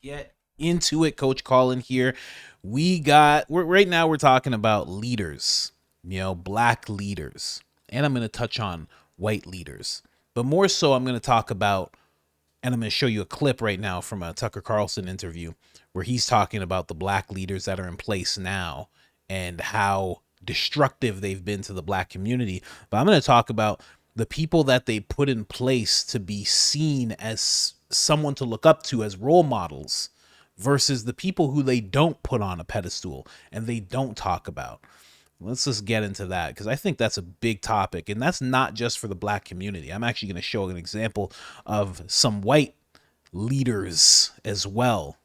Get into it. Coach Colin here. Right now we're talking about leaders, black leaders. And I'm going to touch on white leaders. But more so, I'm going to talk about, and I'm going to show you a clip right now from a Tucker Carlson interview where he's talking about the black leaders that are in place now and how destructive they've been to the black community. But I'm going to talk about the people that they put in place to be seen as someone to look up to as role models versus the people who they don't put on a pedestal and they don't talk about. Let's just get into that because I think that's a big topic, and that's not just for the black community. I'm actually going to show an example of some white leaders as well,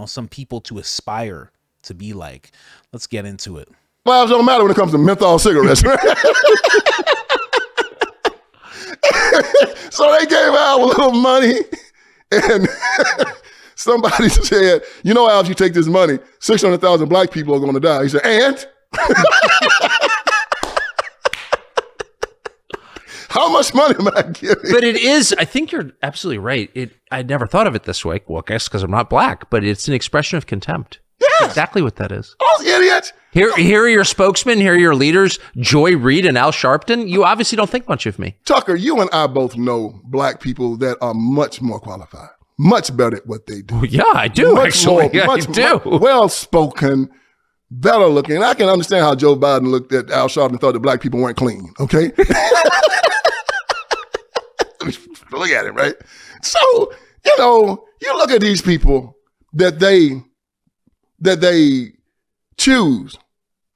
some people to aspire to be like. Let's get into it. Lives don't matter when it comes to menthol cigarettes. So they gave Al a little money, and somebody said, Al, if you take this money, 600,000 black people are going to die. He said, and? How much money am I giving? But it is, I think you're absolutely right. I never thought of it this way. Well, I guess because I'm not black, but it's an expression of contempt. Yes. That's exactly what that is. Oh, idiots. Here are your spokesmen. Here are your leaders, Joy Reid and Al Sharpton. You obviously don't think much of me. Tucker, you and I both know black people that are much more qualified, much better at what they do. Well, yeah, I do, I do. Well-spoken, better looking. I can understand how Joe Biden looked at Al Sharpton and thought that black people weren't clean, okay? Look at it, right? So, you look at these people that they choose,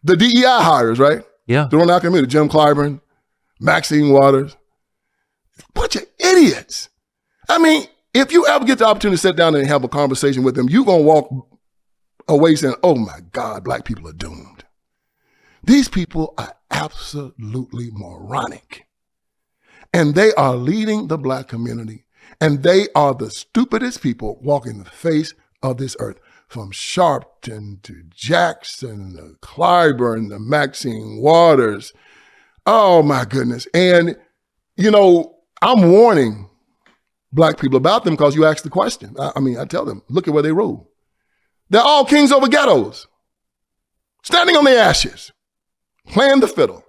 the DEI hires, right? Yeah. They're on our community, Jim Clyburn, Maxine Waters, bunch of idiots. I mean, if you ever get the opportunity to sit down and have a conversation with them, you're going to walk away saying, oh my God, black people are doomed. These people are absolutely moronic. And they are leading the black community. And they are the stupidest people walking the face of this earth. From Sharpton to Jackson, to Clyburn, to Maxine Waters. Oh my goodness. And, I'm warning black people about them because you asked the question. I tell them, look at where they rule. They're all kings over ghettos, standing on their ashes, playing the fiddle,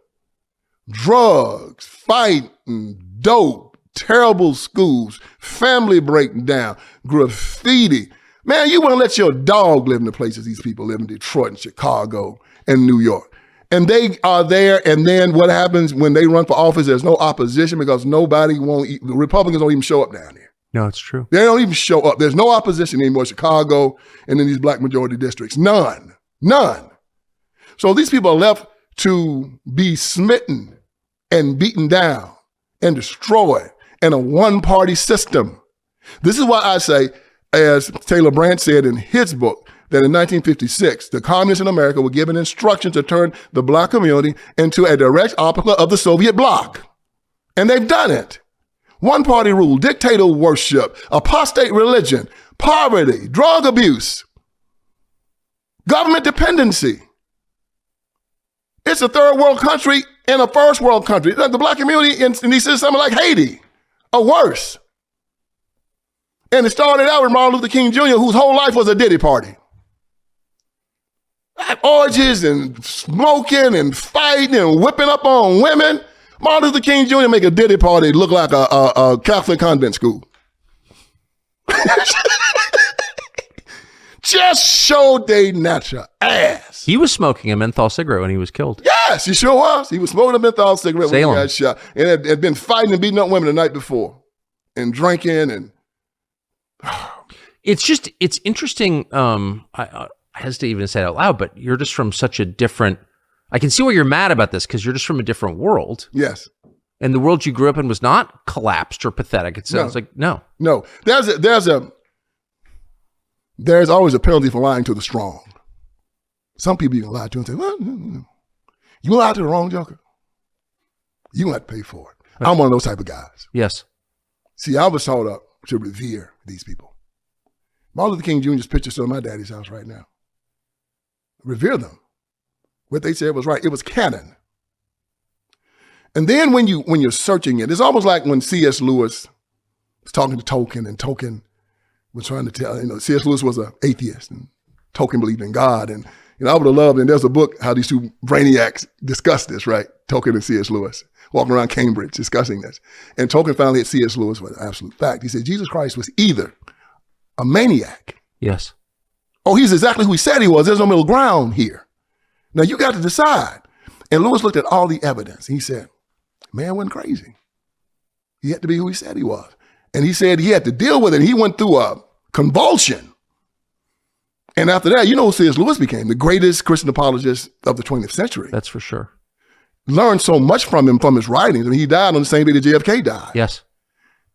drugs, fighting, dope, terrible schools, family breakdown, graffiti. Man, you wouldn't let your dog live in the places these people live in Detroit and Chicago and New York. And they are there, and then what happens when they run for office, there's no opposition because the Republicans don't even show up down there. No, it's true. They don't even show up. There's no opposition anymore, Chicago and in these black majority districts. None. So these people are left to be smitten and beaten down and destroyed in a one-party system. This is why I say, as Taylor Brandt said in his book, that in 1956, the communists in America were given instructions to turn the black community into a direct opposite of the Soviet bloc. And they've done it. One-party rule, dictator worship, apostate religion, poverty, drug abuse, government dependency. It's a third world country and a first world country. The black community in these cities, something like Haiti, or worse. And it started out with Martin Luther King Jr., whose whole life was a Diddy party. Orgies and smoking and fighting and whipping up on women. Martin Luther King Jr. make a Diddy party look like a Catholic convent school. Just showed they natural ass. He was smoking a menthol cigarette when he was killed. Yes, he sure was. He was smoking a menthol cigarette when he got shot. And had been fighting and beating up women the night before. And drinking and... It's interesting. I hesitate even to say it out loud, but you're just from such a different... I can see why you're mad about this because you're just from a different world. Yes. And the world you grew up in was not collapsed or pathetic. It sounds like, no. No. There's always a penalty for lying to the strong. Some people you can lie to and say, well, no. You lie to the wrong joker, you gonna have to pay for it. Okay. I'm one of those type of guys. Yes. See, I was taught up to revere these people. Martin Luther King Jr.'s picture's still in my daddy's house right now. Revere them. What they said was right. It was canon. And then when you're searching it, it's almost like when C.S. Lewis was talking to Tolkien, and Tolkien was trying to tell, C.S. Lewis was an atheist and Tolkien believed in God. And, I would have loved, and there's a book how these two brainiacs discuss this, right? Tolkien and C.S. Lewis, walking around Cambridge discussing this. And Tolkien finally hit C.S. Lewis with an absolute fact. He said, Jesus Christ was either a maniac. Yes. Oh, he's exactly who he said he was. There's no middle ground here. Now you got to decide. And Lewis looked at all the evidence. He said, man wasn't crazy. He had to be who he said he was. And he said he had to deal with it. He went through a convulsion. And after that, who C.S. Lewis became? The greatest Christian apologist of the 20th century. That's for sure. Learned so much from him, from his writings. I mean, he died on the same day that JFK died. Yes.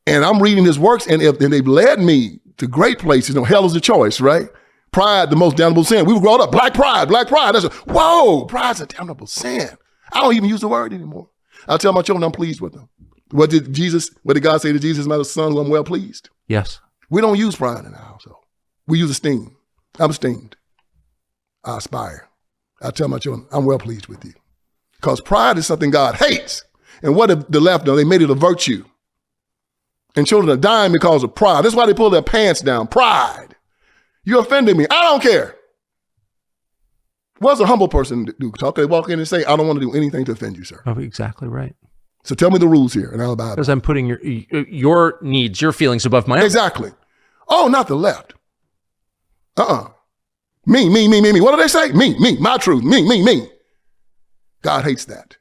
And I'm reading his works, and they've led me to great places. Hell is a choice, right? Pride, the most damnable sin. We were growing up, black pride. Whoa, pride's a damnable sin. I don't even use the word anymore. I tell my children I'm pleased with them. What did God say to Jesus? My son, who I'm well pleased. Yes. We don't use pride in our household. We use esteem. I'm esteemed. I aspire. I tell my children, I'm well pleased with you. Because pride is something God hates. And what have the left done? They made it a virtue. And children are dying because of pride. That's why they pull their pants down. Pride. You offended me. I don't care. What does a humble person do? They walk in and say, I don't want to do anything to offend you, sir. Oh, exactly right. So tell me the rules here, and I'll abide by them. Because I'm putting your needs, your feelings above my own. Exactly. Oh, not the left. Me. What do they say? Me, my truth, me. God hates that.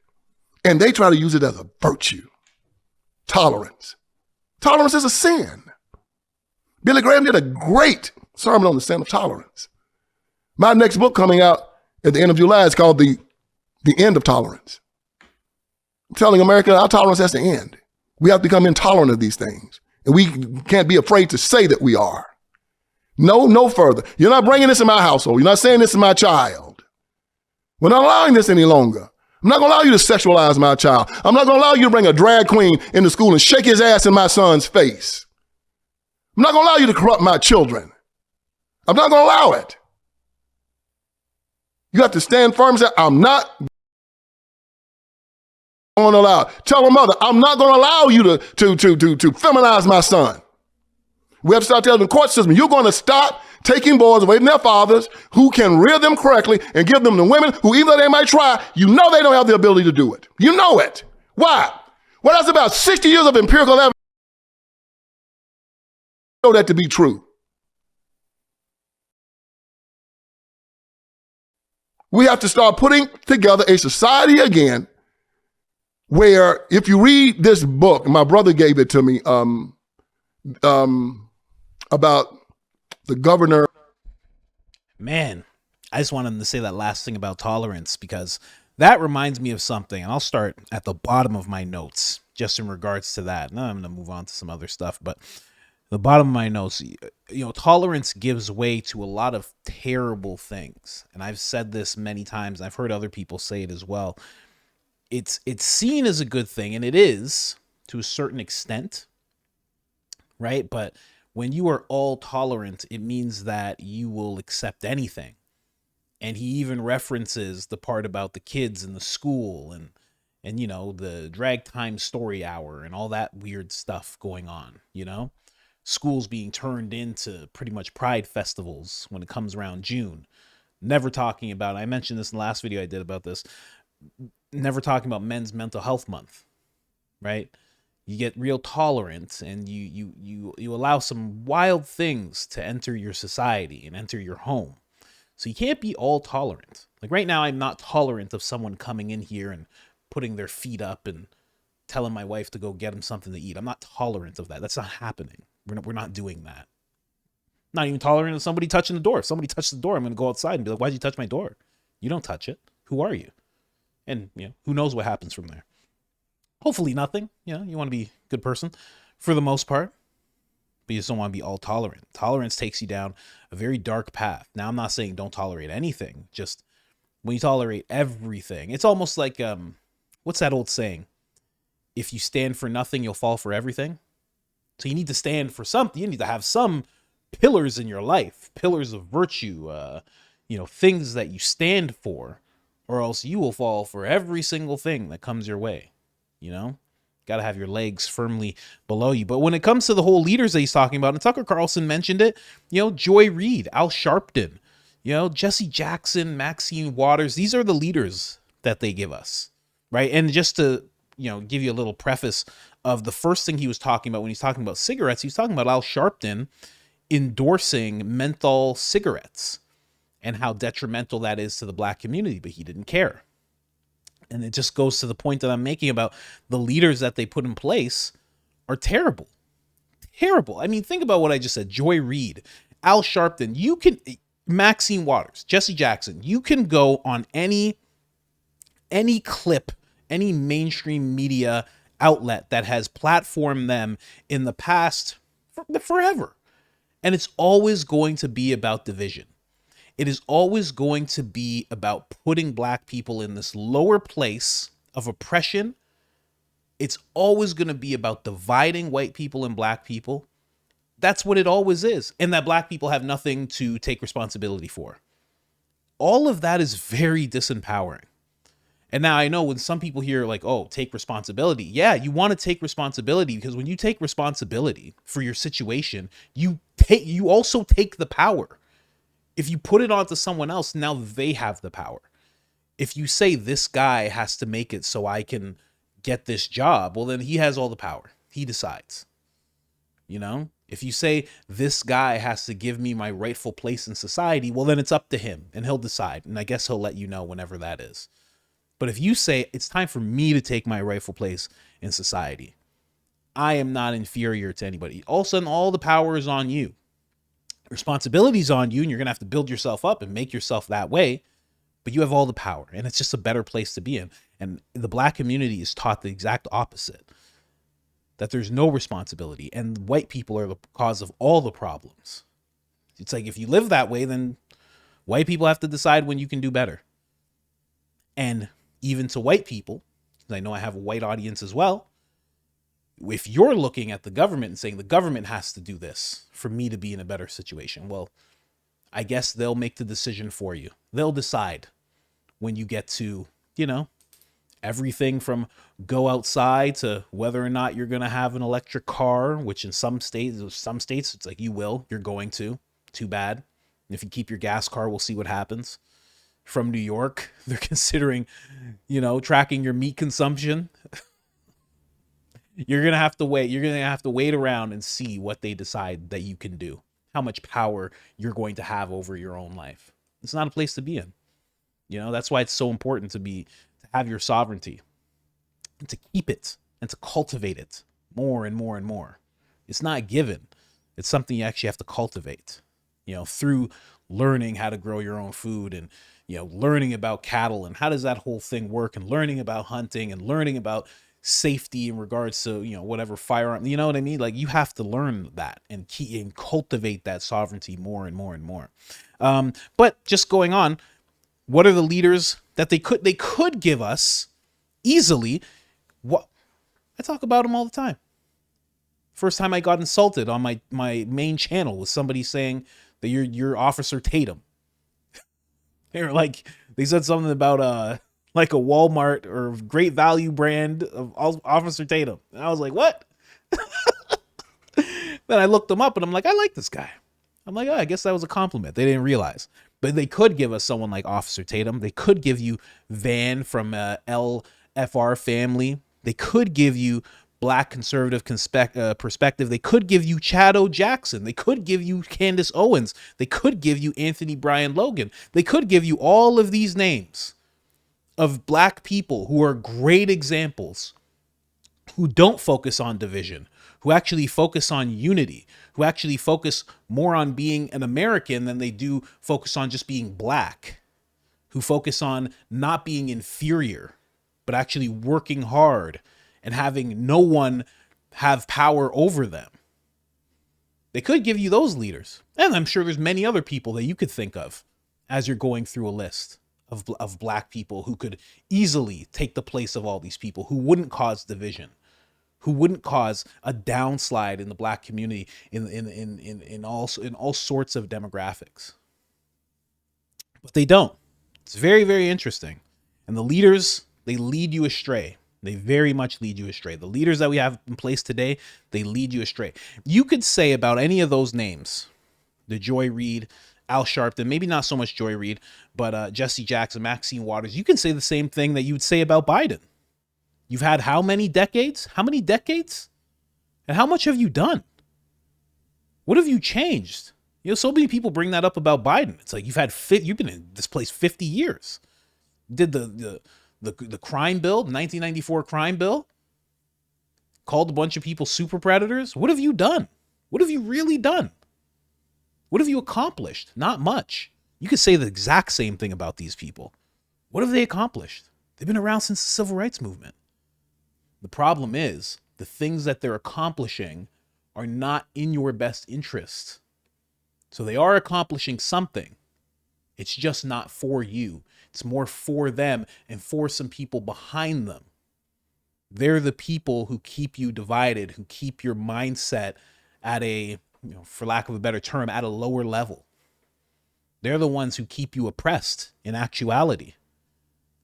And they try to use it as a virtue. Tolerance. Tolerance is a sin. Billy Graham did a great sermon on the sin of tolerance. My next book coming out at the end of July is called The End of Tolerance. I'm telling America our tolerance has to end. We have to become intolerant of these things. And we can't be afraid to say that we are. No further. You're not bringing this in my household. You're not saying this to my child. We're not allowing this any longer. I'm not going to allow you to sexualize my child. I'm not going to allow you to bring a drag queen into school and shake his ass in my son's face. I'm not going to allow you to corrupt my children. I'm not going to allow it. You have to stand firm and say, I'm not going to allow it. Tell a mother, I'm not going to allow you to feminize my son. We have to start telling the court system, you're going to stop taking boys away from their fathers who can rear them correctly and give them to women who, even though they might try, they don't have the ability to do it. You know it. Why? Well, that's about 60 years of empirical evidence. Know that to be true. We have to start putting together a society again where, if you read this book, my brother gave it to me, about the governor. Man, I just wanted to say that last thing about tolerance because that reminds me of something. And I'll start at the bottom of my notes just in regards to that. Now I'm going to move on to some other stuff. But the bottom of my notes, tolerance gives way to a lot of terrible things. And I've said this many times. I've heard other people say it as well. It's seen as a good thing, and it is to a certain extent, right? But when you are all tolerant, it means that you will accept anything. And he even references the part about the kids in the school and the drag time story hour and all that weird stuff going on, schools being turned into pretty much pride festivals when it comes around June. Never talking about, I mentioned this in the last video I did about this, never talking about Men's Mental Health Month, right? You get real tolerant and you allow some wild things to enter your society and enter your home. So you can't be all tolerant. Like right now, I'm not tolerant of someone coming in here and putting their feet up and telling my wife to go get him something to eat. I'm not tolerant of that. That's not happening. We're not doing that. Not even tolerant of somebody touching the door. If somebody touches the door, I'm going to go outside and be like, why'd you touch my door? You don't touch it. Who are you? And who knows what happens from there. Hopefully nothing. You want to be a good person for the most part, but you just don't want to be all tolerant. Tolerance takes you down a very dark path. Now, I'm not saying don't tolerate anything. Just when you tolerate everything, it's almost like, what's that old saying? If you stand for nothing, you'll fall for everything. So you need to stand for something. You need to have some pillars in your life, pillars of virtue, things that you stand for, or else you will fall for every single thing that comes your way. Got to have your legs firmly below you. But when it comes to the whole leaders that he's talking about, and Tucker Carlson mentioned it, Joy Reid, Al Sharpton, Jesse Jackson, Maxine Waters, these are the leaders that they give us, right? And just to, give you a little preface of the first thing he was talking about when he's talking about cigarettes, he's talking about Al Sharpton endorsing menthol cigarettes and how detrimental that is to the black community, but he didn't care. And it just goes to the point that I'm making about the leaders that they put in place are terrible. Terrible. I mean, think about what I just said. Joy Reid, Al Sharpton, Maxine Waters, Jesse Jackson, you can go on any clip, any mainstream media outlet that has platformed them in the past forever. And it's always going to be about division. It is always going to be about putting black people in this lower place of oppression. It's always going to be about dividing white people and black people. That's what it always is. And that black people have nothing to take responsibility for. All of that is very disempowering. And now I know when some people hear like, oh, take responsibility. Yeah, you want to take responsibility because when you take responsibility for your situation, you also take the power. If you put it onto someone else, now they have the power. If you say this guy has to make it so I can get this job, well, then he has all the power. He decides. If you say this guy has to give me my rightful place in society, well, then it's up to him and he'll decide. And I guess he'll let you know whenever that is. But if you say it's time for me to take my rightful place in society, I am not inferior to anybody. All of a sudden, all the power is on you. Responsibility's on you, and you're going to have to build yourself up and make yourself that way, but you have all the power, and it's just a better place to be in. And the black community is taught the exact opposite, that there's no responsibility, and white people are the cause of all the problems. It's like if you live that way, then white people have to decide when you can do better. And even to white people, I know I have a white audience as well, if you're looking at the government and saying the government has to do this for me to be in a better situation, well, I guess they'll make the decision for you. They'll decide when you get to, everything from go outside to whether or not you're going to have an electric car, which in some states, it's like you're going to. Too bad. And if you keep your gas car, we'll see what happens. From New York, they're considering, tracking your meat consumption. You're going to have to wait. You're going to have to wait around and see what they decide that you can do, how much power you're going to have over your own life. It's not a place to be in. That's why it's so important to have your sovereignty and to keep it and to cultivate it more and more and more. It's not given. It's something you actually have to cultivate, through learning how to grow your own food and, learning about cattle and how does that whole thing work and learning about hunting and learning about safety in regards to, whatever firearm, you know what I mean? Like you have to learn that and cultivate that sovereignty more and more and more. But just going on, what are the leaders that they could give us easily? What I talk about them all the time. First time I got insulted on my main channel was somebody saying that you're Officer Tatum. They said something about like a Walmart or Great Value brand of Officer Tatum. And I was like, what? Then I looked him up and I'm like, I like this guy. I'm like, oh, I guess that was a compliment. They didn't realize. But they could give us someone like Officer Tatum. They could give you Van from LFR family. They could give you Black conservative perspective. They could give you Chad O. Jackson. They could give you Candace Owens. They could give you Anthony Bryan Logan. They could give you all of these names of Black people who are great examples, who don't focus on division, who actually focus on unity, who actually focus more on being an American than they do focus on just being Black, who focus on not being inferior, but actually working hard and having no one have power over them. They could give you those leaders. And I'm sure there's many other people that you could think of as you're going through a list of Black people who could easily take the place of all these people, who wouldn't cause division, who wouldn't cause a downslide in the Black community in all sorts of demographics. But they don't. It's very, very interesting. And the leaders, they lead you astray. They very much lead you astray. The leaders that we have in place today, they lead you astray. You could say about any of those names, the Joy Reid, Al Sharpton, maybe not so much Joy Reid, but Jesse Jackson, Maxine Waters, you can say the same thing that you would say about Biden. You've had how many decades? How many decades? And how much have you done? What have you changed? You know, so many people bring that up about Biden. It's like you've been in this place 50 years. Did the crime bill, the 1994 crime bill, called a bunch of people super predators. What have you done? What have you really done? What have you accomplished? Not much. You could say the exact same thing about these people. What have they accomplished? They've been around since the civil rights movement. The problem is the things that they're accomplishing are not in your best interest. So they are accomplishing something. It's just not for you. It's more for them and for some people behind them. They're the people who keep you divided, who keep your mindset at a, for lack of a better term, at a lower level. They're the ones who keep you oppressed in actuality.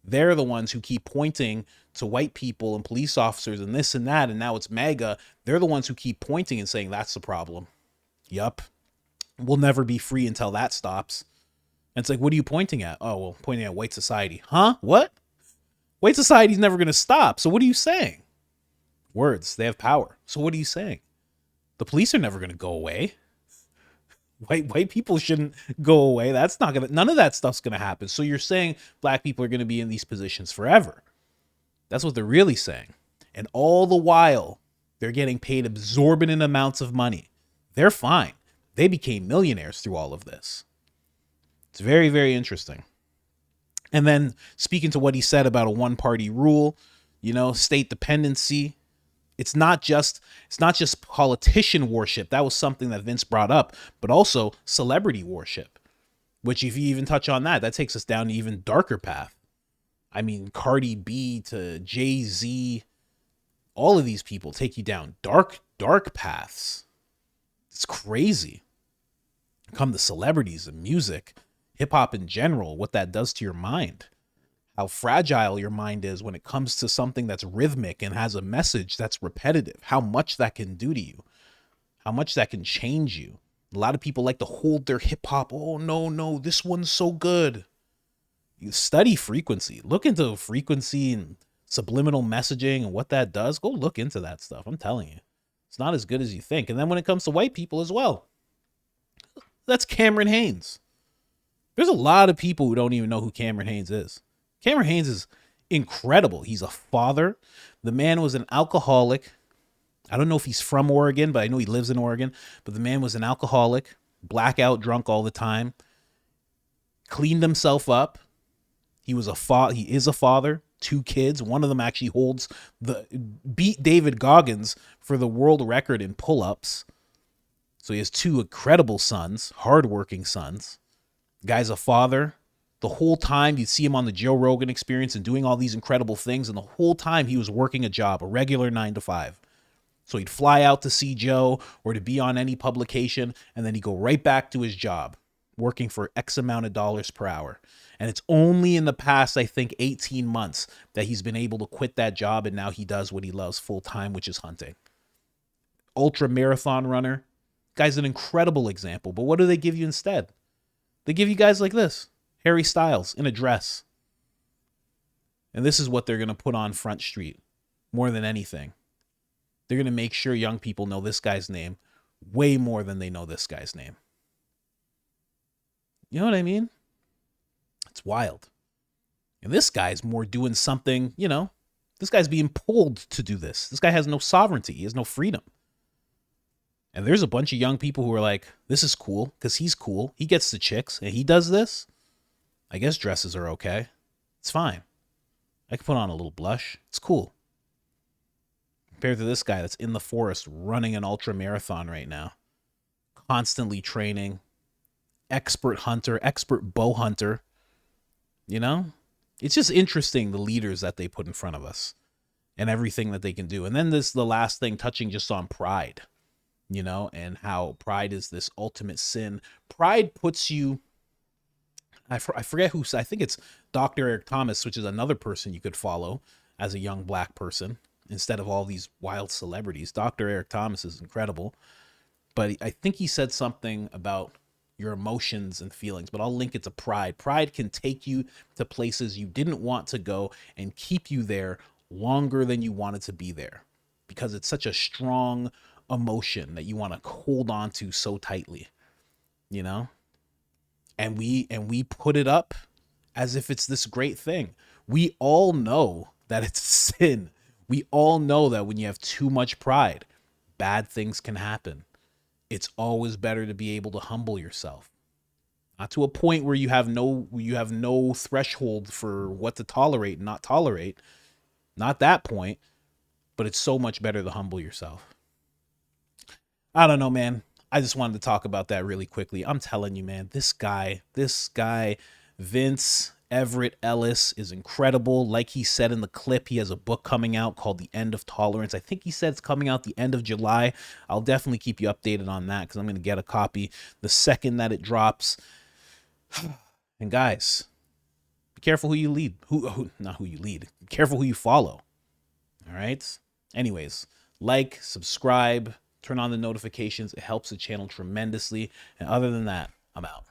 They're the ones who keep pointing to white people and police officers and this and that, and now it's MAGA. They're the ones who keep pointing and saying, that's the problem. Yup. We'll never be free until that stops. And it's like, what are you pointing at? Oh, well, pointing at white society. Huh? What? White society's never going to stop. So what are you saying? Words, they have power. So what are you saying? The police are never going to go away. White people shouldn't go away. That's not going to, none of that stuff's going to happen. So you're saying black people are going to be in these positions forever. That's what they're really saying. And all the while, they're getting paid exorbitant amounts of money. They're fine. They became millionaires through all of this. It's very, very interesting. And then speaking to what he said about a one-party rule, state dependency. It's not just politician worship. That was something that Vince brought up, but also celebrity worship, which if you even touch on that, that takes us down to even darker path. I mean, Cardi B to Jay-Z, all of these people take you down dark, dark paths. It's crazy. Come the celebrities and music, hip hop in general, what that does to your mind. How fragile your mind is when it comes to something that's rhythmic and has a message that's repetitive. How much that can do to you. How much that can change you. A lot of people like to hold their hip hop. Oh, no, this one's so good. You study frequency. Look into frequency and subliminal messaging and what that does. Go look into that stuff. I'm telling you. It's not as good as you think. And then when it comes to white people as well, that's Cameron Haynes. There's a lot of people who don't even know who Cameron Haynes is. Cameron Haynes is incredible. He's a father. The man was an alcoholic. I don't know if he's from Oregon, but I know he lives in Oregon. But the man was an alcoholic, blackout drunk all the time, cleaned himself up. He is a father, 2 kids. One of them actually beat David Goggins for the world record in pull-ups. So he has 2 incredible sons, hardworking sons. The guy's a father. The whole time you'd see him on the Joe Rogan Experience and doing all these incredible things. And the whole time he was working a job, a regular 9 to 5. So he'd fly out to see Joe or to be on any publication. And then he'd go right back to his job, working for X amount of dollars per hour. And it's only in the past, I think, 18 months that he's been able to quit that job. And now he does what he loves full time, which is hunting. Ultra marathon runner. Guy's an incredible example. But what do they give you instead? They give you guys like this. Harry Styles in a dress. And this is what they're going to put on Front Street more than anything. They're going to make sure young people know this guy's name way more than they know this guy's name. You know what I mean? It's wild. And this guy's more doing something, this guy's being pulled to do this. This guy has no sovereignty. He has no freedom. And there's a bunch of young people who are like, this is cool because he's cool. He gets the chicks and he does this. I guess dresses are okay. It's fine. I can put on a little blush. It's cool. Compared to this guy that's in the forest running an ultra marathon right now. Constantly training. Expert hunter. Expert bow hunter. It's just interesting the leaders that they put in front of us. And everything that they can do. And then the last thing touching just on pride. And how pride is this ultimate sin. Pride puts you... I forget who, I think it's Dr. Eric Thomas, which is another person you could follow. as a young black person instead of all these wild celebrities. Dr. Eric Thomas is incredible, but I think he said something about your emotions and feelings, but I'll link it to pride. Pride can take you to places you didn't want to go and keep you there longer than you wanted to be there, because it's such a strong emotion that you want to hold on to so tightly, you know? And we put it up as if it's this great thing. We all know that it's sin. We all know that when you have too much pride, bad things can happen. It's always better to be able to humble yourself. Not to a point where you have no threshold for what to tolerate and not tolerate. Not that point, but it's so much better to humble yourself. I don't know, man. I just wanted to talk about that really quickly. I'm telling you, man, this guy, Vince Everett Ellis, is incredible. Like he said in the clip, he has a book coming out called The End of Tolerance. I think he said it's coming out the end of July. I'll definitely keep you updated on that because I'm going to get a copy the second that it drops. And guys, be careful who you lead. Not who you lead. Be careful who you follow. All right? Anyways, like, subscribe, turn on the notifications. It helps the channel tremendously. And other than that, I'm out.